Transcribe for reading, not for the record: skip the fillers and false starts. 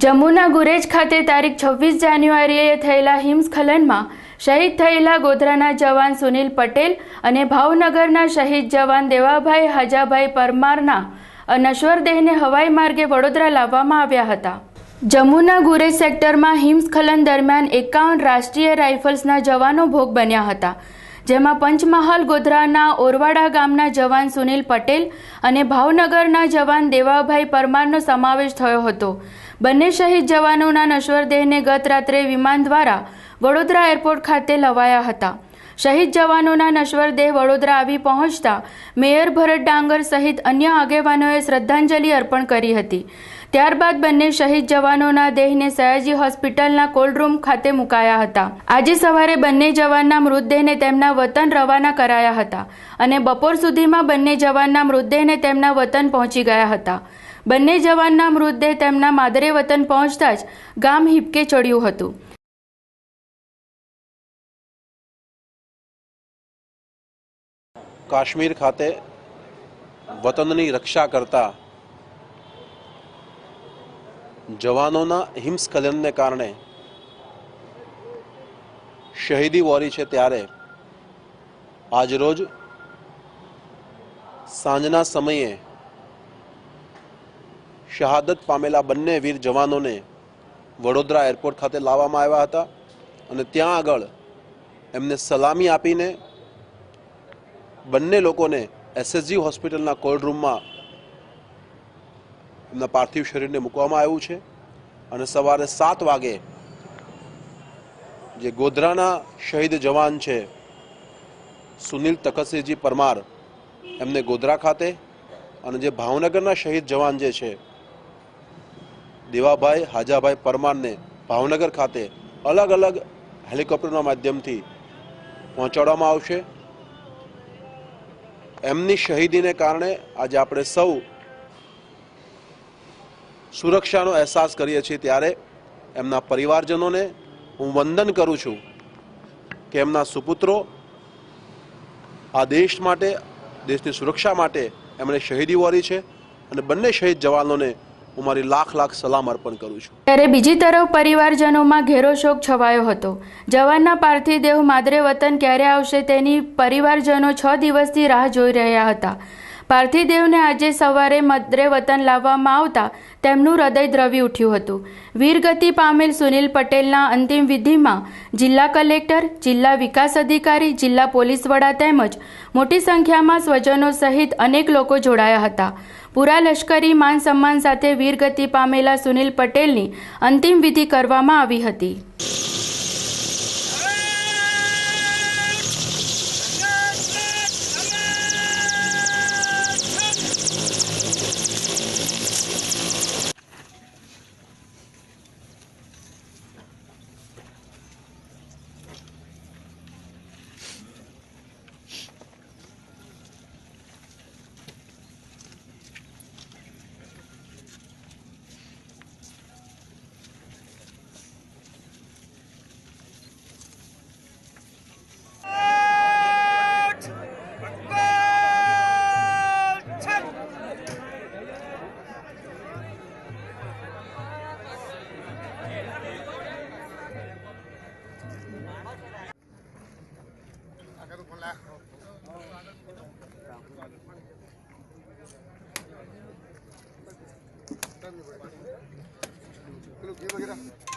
જમ્મુના ગુરેજ ખાતે તારીખ 26 જાન્યુઆરીએ થયેલા હિમસ્ખલનમાં શહીદ થયેલા ગોધરાના જવાન સુનિલ પટેલ અને ભાવનગરના શહીદ જવાન દેવાભાઈ હાજાભાઈ પરમારના નશ્વર દેહને હવાઈ માર્ગે વડોદરા લાવવામાં આવ્યા હતા। જમ્મુના ગુરેજ સેક્ટરમાં હિમસ્ખલન દરમિયાન 51 રાષ્ટ્રીય રાઇફલ્સના જવાનો ભોગ બન્યા હતા, જેમાં પંચમહાલ ગોધરાના ઓરવાડા ગામના જવાન સુનિલ પટેલ અને ભાવનગરના જવાન દેવાભાઈ પરમારનો સમાવેશ થયો હતો। બંને શહીદ જવાનોના નશ્વર દેહને ગત રાત્રે વિમાન દ્વારા વડોદરા એરપોર્ટ ખાતે લવાયા હતા। શહીદ જવાનોના નશ્વર દેહ વડોદરા આવી પહોંચતા મેયર ભરત ડાંગર સહિત અન્ય આગેવાનોએ શ્રદ્ધાંજલિ અર્પણ કરી હતી। ત્યારબાદ બંને શહીદ જવાનોના દેહને સયાજી હોસ્પિટલના કોલ્ડ રૂમ ખાતે મુકાયા હતા। આજે સવારે બંને જવાનના મૃતદેહને તેમના વતન રવાના કરાયા હતા અને બપોર સુધીમાં બંને જવાનના મૃતદેહને તેમના વતન પહોંચી ગયા હતા। બંને જવાનના મૃતદેહ તેમના માદરે વતન પહોંચતા જ ગામ હિબકે ચડ્યું હતું। કાશ્મીર ખાતે વતનની રક્ષા કરતા જવાનોના હિમસ્ખલનને કારણે શહીદી વોરી છે, ત્યારે આજરોજ સાંજના સમયે શહાદત પામેલા બંને વીર જવાનોને વડોદરા એરપોર્ટ ખાતે લાવવામાં આવ્યા હતા અને ત્યાં આગળ એમને સલામી આપીને બંને લોકોને એસએસજી હોસ્પિટલના કોલ્ડ રૂમમાં એમના પાર્થિવ શરીરને મૂકવામાં આવ્યું છે અને સવારે 7 વાગે જે ગોધરાના શહીદ જવાન છે સુનિલ તખતસિંહજી પરમાર, એમને ગોધરા ખાતે, અને જે ભાવનગરના શહીદ જવાન જે છે દેવાભાઈ હાજાભાઈ પરમારને ભાવનગર ખાતે અલગ અલગ હેલિકોપ્ટરના માધ્યમથી પહોંચાડવામાં આવશે। એમની શહીદીને કારણે આજે આપણે સૌ સુરક્ષાનો અહેસાસ કરીએ છીએ, ત્યારે એમના પરિવારજનોને હું વંદન કરું છું કે એમના સુપુત્રો આ દેશ માટે, દેશની સુરક્ષા માટે એમણે શહીદી વોરી છે અને બંને શહીદ જવાનોને હું મારી લાખ સલામ અર્પણ કરું છું। ત્યારે બીજી તરફ પરિવારજનોમાં ઘેરો શોક છવાયો હતો। જવાનના પાર્થિવ દેહ માદરે વતન ક્યારે આવશે તેની પરિવારજનો 6 દિવસથી રાહ જોઈ રહ્યા હતા। પાર્થિવ દેહને આજે સવારે માદરે વતન લાવવામાં આવતા તેમનું હૃદય દ્રવી ઉઠ્યું હતું। વીરગતિ પામેલ સુનિલ પટેલના અંતિમ વિધિમાં જિલ્લા કલેક્ટર, જિલ્લા વિકાસ અધિકારી, જિલ્લા પોલીસ વડા તેમજ મોટી સંખ્યામાં સ્વજનો સહિત અનેક લોકો જોડાયા હતા। પૂરા લશ્કરી માન સન્માન સાથે વીરગતિ પામેલા સુનિલ પટેલની અંતિમ વિધિ કરવામાં આવી હતી। चलो